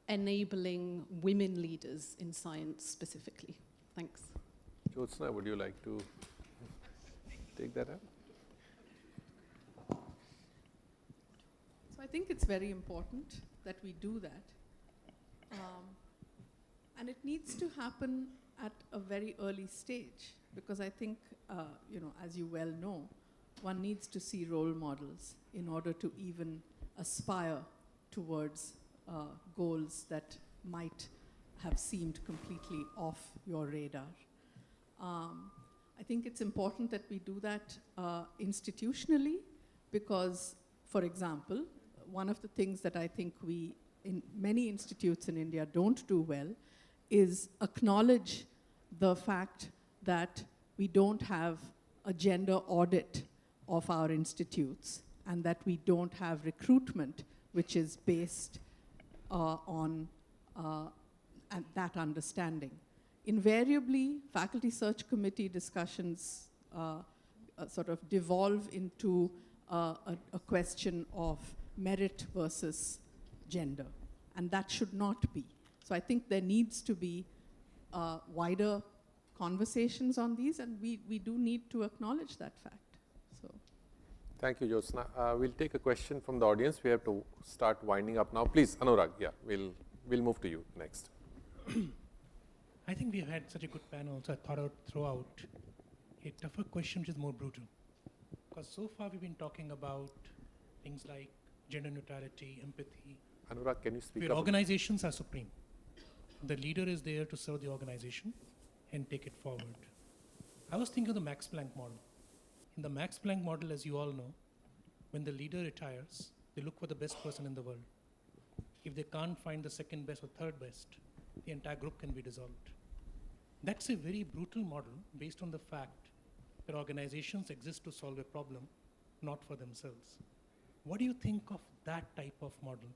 enabling women leaders in science specifically? Thanks. Jyotsna, would you like to take that up? So I think it's very important that we do that. And it needs to happen at a very early stage, because I think, as you well know, one needs to see role models in order to even aspire towards goals that might have seemed completely off your radar. I think it's important that we do that institutionally, because, for example, one of the things that I think we, in many institutes in India, don't do well is acknowledge the fact that we don't have a gender audit of our institutes, and that we don't have recruitment which is based on that understanding. Invariably, faculty search committee discussions sort of devolve into a question of merit versus gender, and that should not be. So I think there needs to be wider conversations on these, and we do need to acknowledge that fact. So, thank you, Jyotsna. We'll take a question from the audience. We have to start winding up now. Please, Anurag, yeah, we'll move to you next. I think we've had such a good panel, so I thought I would throw out a tougher question which is more brutal. Because so far we've been talking about things like gender neutrality, empathy. Anurag, can you speak where up? Organizations are supreme. The leader is there to serve the organization and take it forward. I was thinking of the Max Planck model. In the Max Planck model, as you all know, when the leader retires, they look for the best person in the world. If they can't find the second best or third best, the entire group can be dissolved. That's a very brutal model based on the fact that organizations exist to solve a problem, not for themselves. What do you think of that type of model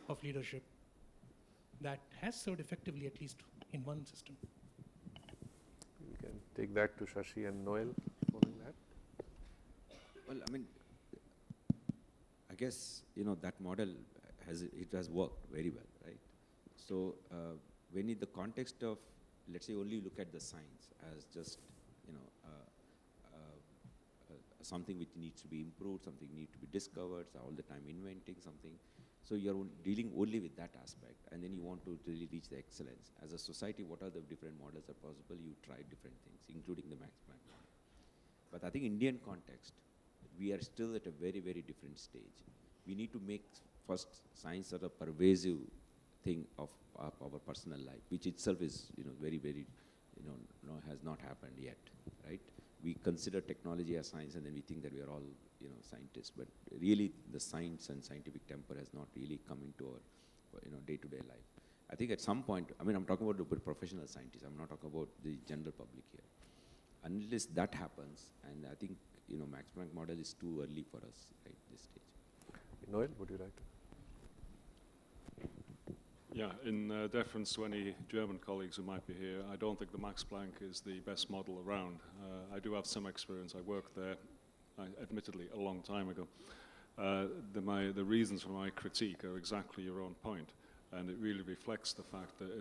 of leadership that has served effectively, at least in one system? We can take that to Shashi and Noel following that. Well, I mean, I guess, that model has worked very well, right? So when in the context of, let's say, only look at the science as just, something which needs to be improved, something needs to be discovered, so all the time inventing something. So you're dealing only with that aspect, and then you want to really reach the excellence. As a society, what are the different models that are possible? You try different things, including the Max Planck model. But I think Indian context, we are still at a very, very different stage. We need to make first science sort of pervasive thing of our personal life, which itself is, very, very, has not happened yet, right? We consider technology as science, and then we think that we are all, scientists. But really, the science and scientific temper has not really come into our, day-to-day life. I think at some point, I mean, I'm talking about the professional scientists. I'm not talking about the general public here. Unless that happens, and I think, Max Planck model is too early for us at this stage. Noel, would you like to? Yeah, in deference to any German colleagues who might be here, I don't think the Max Planck is the best model around. I do have some experience. I worked there, admittedly, a long time ago. The reasons for my critique are exactly your own point, and it really reflects the fact that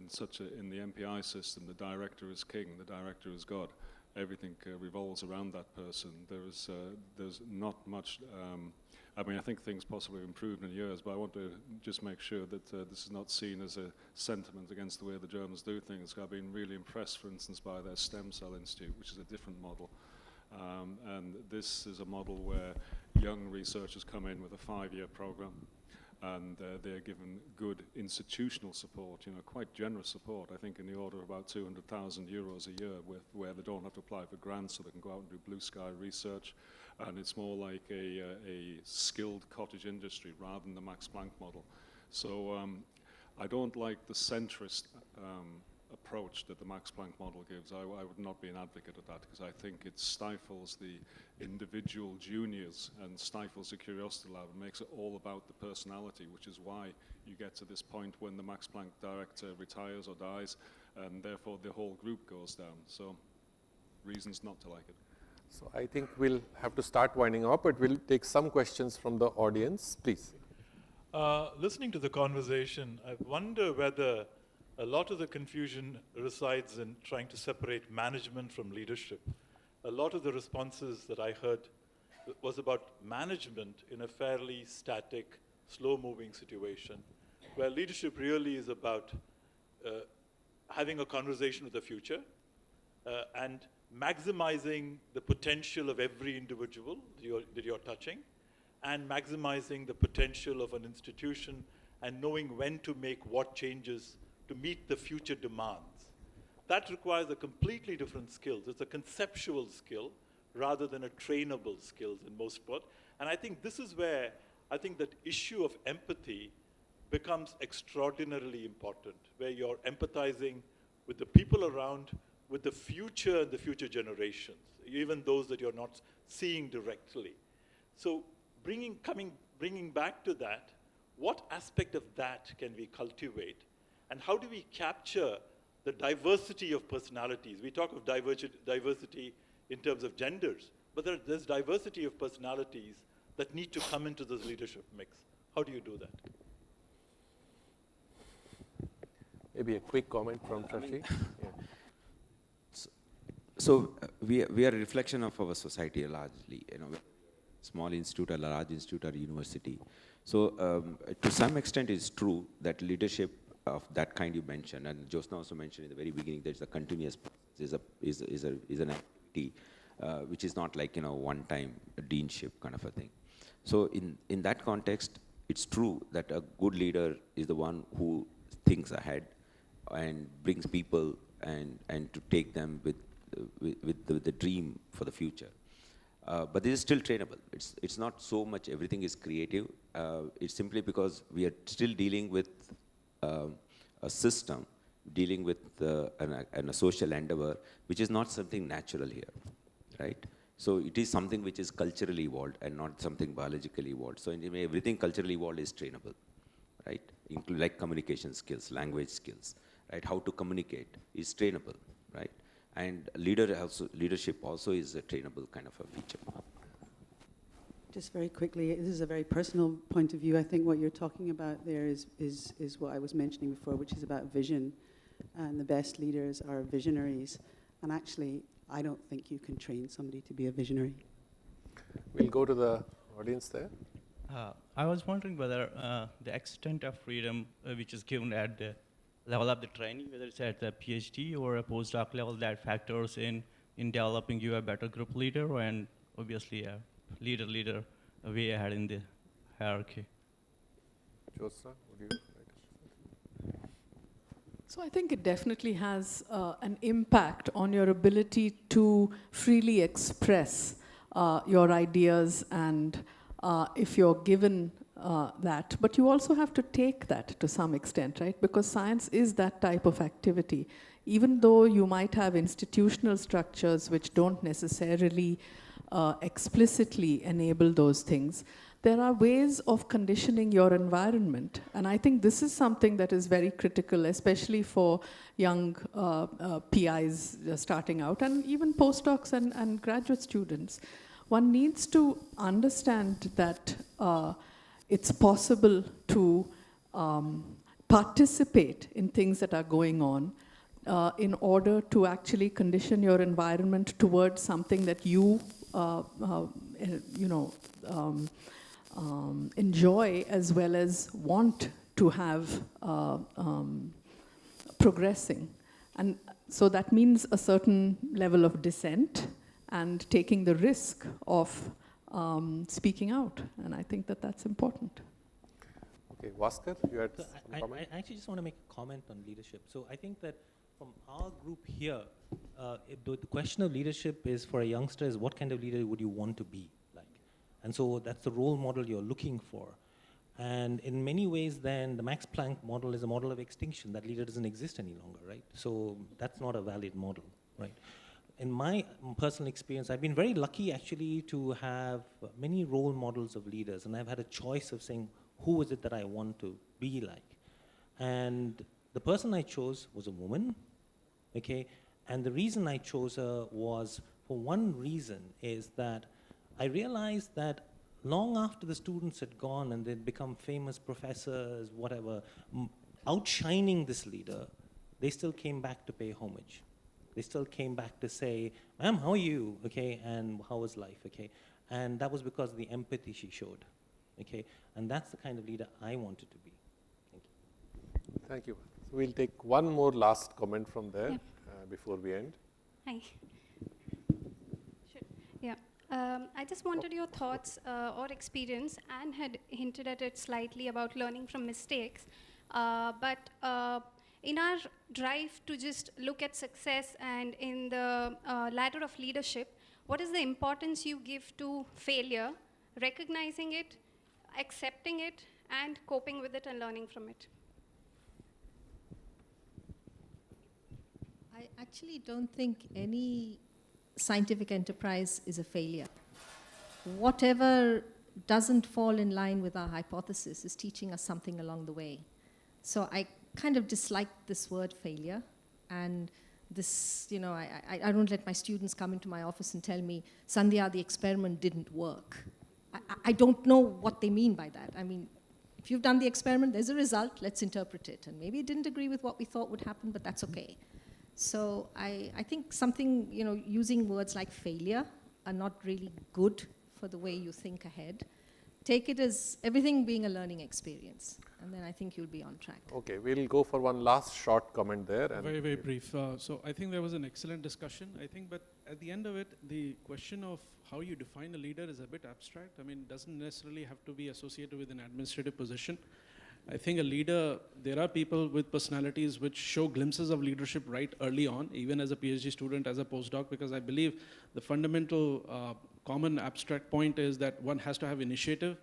in the MPI system, the director is king, the director is God. Everything revolves around that person. There's not much. I mean, I think things possibly improved in years, but I want to just make sure that this is not seen as a sentiment against the way the Germans do things. I've been really impressed, for instance, by their stem cell institute, which is a different model. And this is a model where young researchers come in with a 5-year program, and they're given good institutional support, quite generous support, I think in the order of about 200,000 euros a year, where they don't have to apply for grants, so they can go out and do blue sky research. And it's more like a skilled cottage industry rather than the Max Planck model. So I don't like the centrist approach that the Max Planck model gives. I would not be an advocate of that, because I think it stifles the individual juniors and stifles the curiosity lab and makes it all about the personality, which is why you get to this point when the Max Planck director retires or dies, and therefore the whole group goes down. So reasons not to like it. So I think we'll have to start winding up, but we'll take some questions from the audience, please. Listening to the conversation, I wonder whether a lot of the confusion resides in trying to separate management from leadership. A lot of the responses that I heard was about management in a fairly static, slow-moving situation, where leadership really is about having a conversation with the future and maximizing the potential of every individual that you're touching, and maximizing the potential of an institution and knowing when to make what changes to meet the future demands. That requires a completely different skill. It's a conceptual skill rather than a trainable skill in most part. And I think this is where I think that issue of empathy becomes extraordinarily important, where you're empathizing with the people around, with the future and the future generations, even those that you're not seeing directly. So bringing back to that, what aspect of that can we cultivate? And how do we capture the diversity of personalities? We talk of diversity in terms of genders, but there's diversity of personalities that need to come into this leadership mix. How do you do that? Maybe a quick comment from Shashi. Yeah. So we are a reflection of our society largely, small institute or large institute or university. So to some extent it's true that leadership of that kind you mentioned, and Jyotsna also mentioned in the very beginning, there's a continuous process, is an activity which is not like one-time deanship kind of a thing. So in that context, it's true that a good leader is the one who thinks ahead and brings people and to take them with the dream for the future. But this is still trainable. It's not so much everything is creative. It's simply because we are still dealing with a system, dealing with a social endeavor, which is not something natural here, right? So it is something which is culturally evolved and not something biologically evolved. So in a way, everything culturally evolved is trainable, right? Like communication skills, language skills, right? How to communicate is trainable, right? And leadership also is a trainable kind of a feature. Just very quickly, this is a very personal point of view. I think what you're talking about there is what I was mentioning before, which is about vision. And the best leaders are visionaries. And actually, I don't think you can train somebody to be a visionary. We'll go to the audience there. I was wondering whether the extent of freedom which is given at the level of the training, whether it's at the PhD or a postdoc level, that factors in developing you a better group leader and obviously a leader way ahead in the hierarchy. Jyotsna, would you like to say? So I think it definitely has an impact on your ability to freely express your ideas, and if you're given that. But you also have to take that to some extent, right? Because science is that type of activity. Even though you might have institutional structures which don't necessarily explicitly enable those things, there are ways of conditioning your environment. And I think this is something that is very critical, especially for young PIs starting out, and even postdocs and graduate students. One needs to understand that it's possible to participate in things that are going on in order to actually condition your environment towards something that you enjoy as well as want to have progressing. And so that means a certain level of dissent and taking the risk of speaking out. And I think that that's important. Okay, Vaskar, you had I actually just want to make a comment on leadership. So I think that from our group here, the question of leadership is for a youngster is what kind of leader would you want to be like? And so that's the role model you're looking for. And in many ways then the Max Planck model is a model of extinction. That leader doesn't exist any longer, right? So that's not a valid model, right? In my personal experience, I've been very lucky actually to have many role models of leaders, and I've had a choice of saying, who is it that I want to be like? And the person I chose was a woman, okay? And the reason I chose her was, for one reason, is that I realized that long after the students had gone and they'd become famous professors, whatever, outshining this leader, they still came back to pay homage. They still came back to say, ma'am, how are you, okay, and how was life, okay? And that was because of the empathy she showed, okay? And that's the kind of leader I wanted to be. Thank you. Thank you. So we'll take one more last comment from there before we end. Hi. Sure. Yeah. I just wanted your thoughts or experience. Anne had hinted at it slightly about learning from mistakes. But in our drive to just look at success and in the ladder of leadership, what is the importance you give to failure, recognizing it, accepting it, and coping with it and learning from it? I actually don't think any scientific enterprise is a failure. Whatever doesn't fall in line with our hypothesis is teaching us something along the way. So I kind of dislike this word failure, and this, you know, I don't let my students come into my office and tell me, Sandhya, the experiment didn't work. I don't know what they mean by that. I mean, if you've done the experiment, there's a result, let's interpret it. And maybe it didn't agree with what we thought would happen, but that's okay. So I think something, you know, using words like failure are not really good for the way you think ahead. Take it as everything being a learning experience, and then I think you'll be on track. Okay, we'll go for one last short comment there. And very, very brief. So I think there was an excellent discussion, I think, but at the end of it, the question of how you define a leader is a bit abstract. I mean, it doesn't necessarily have to be associated with an administrative position. I think a leader, there are people with personalities which show glimpses of leadership right early on, even as a PhD student, as a postdoc, because I believe the fundamental common abstract point is that one has to have initiative,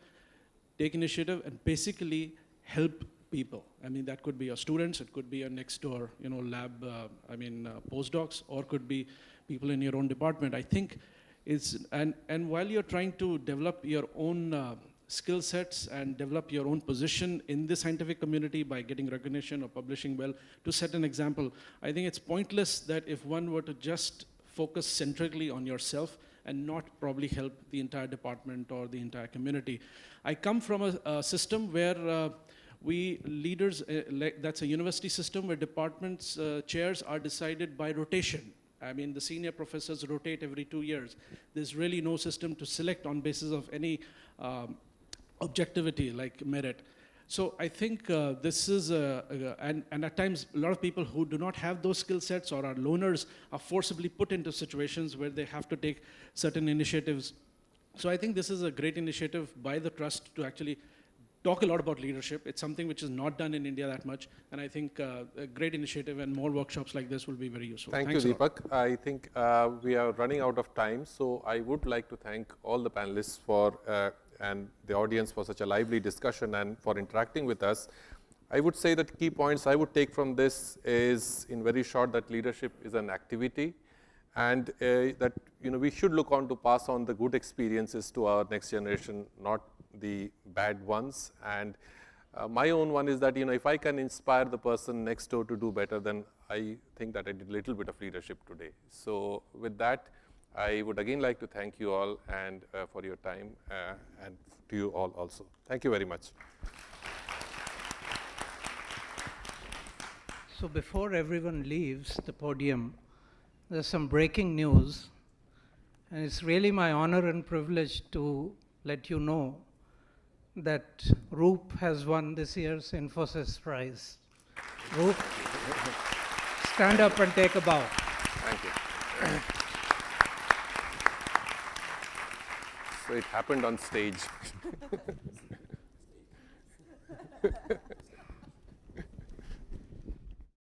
take initiative, and basically help people. I mean, that could be your students, it could be your next door, you know, lab, postdocs, or could be people in your own department. I think it's, and while you're trying to develop your own skill sets and develop your own position in the scientific community by getting recognition or publishing well, to set an example, I think it's pointless that if one were to just focus centrically on yourself and not probably help the entire department or the entire community. I come from a system where we leaders, that's a university system where departments' chairs are decided by rotation. I mean, the senior professors rotate every 2 years. There's really no system to select on basis of any objectivity like merit. So I think this is, and at times a lot of people who do not have those skill sets or are loners are forcibly put into situations where they have to take certain initiatives. So I think this is a great initiative by the trust to actually talk a lot about leadership. It's something which is not done in India that much, and I think a great initiative and more workshops like this will be very useful. Thank you, Deepak. I think we are running out of time, so I would like to thank all the panelists for and the audience for such a lively discussion and for interacting with us. I would say that key points I would take from this is, in very short, that leadership is an activity, and that, you know, we should look on to pass on the good experiences to our next generation, not the bad ones. And my own one is that, you know, if I can inspire the person next door to do better, then I think that I did a little bit of leadership today. So with that, I would again like to thank you all and for your time, and to you all also. Thank you very much. So before everyone leaves the podium, there's some breaking news, and it's really my honor and privilege to let you know that Roop has won this year's Infosys Prize. Roop, stand up and take a bow. Thank you. So it happened on stage.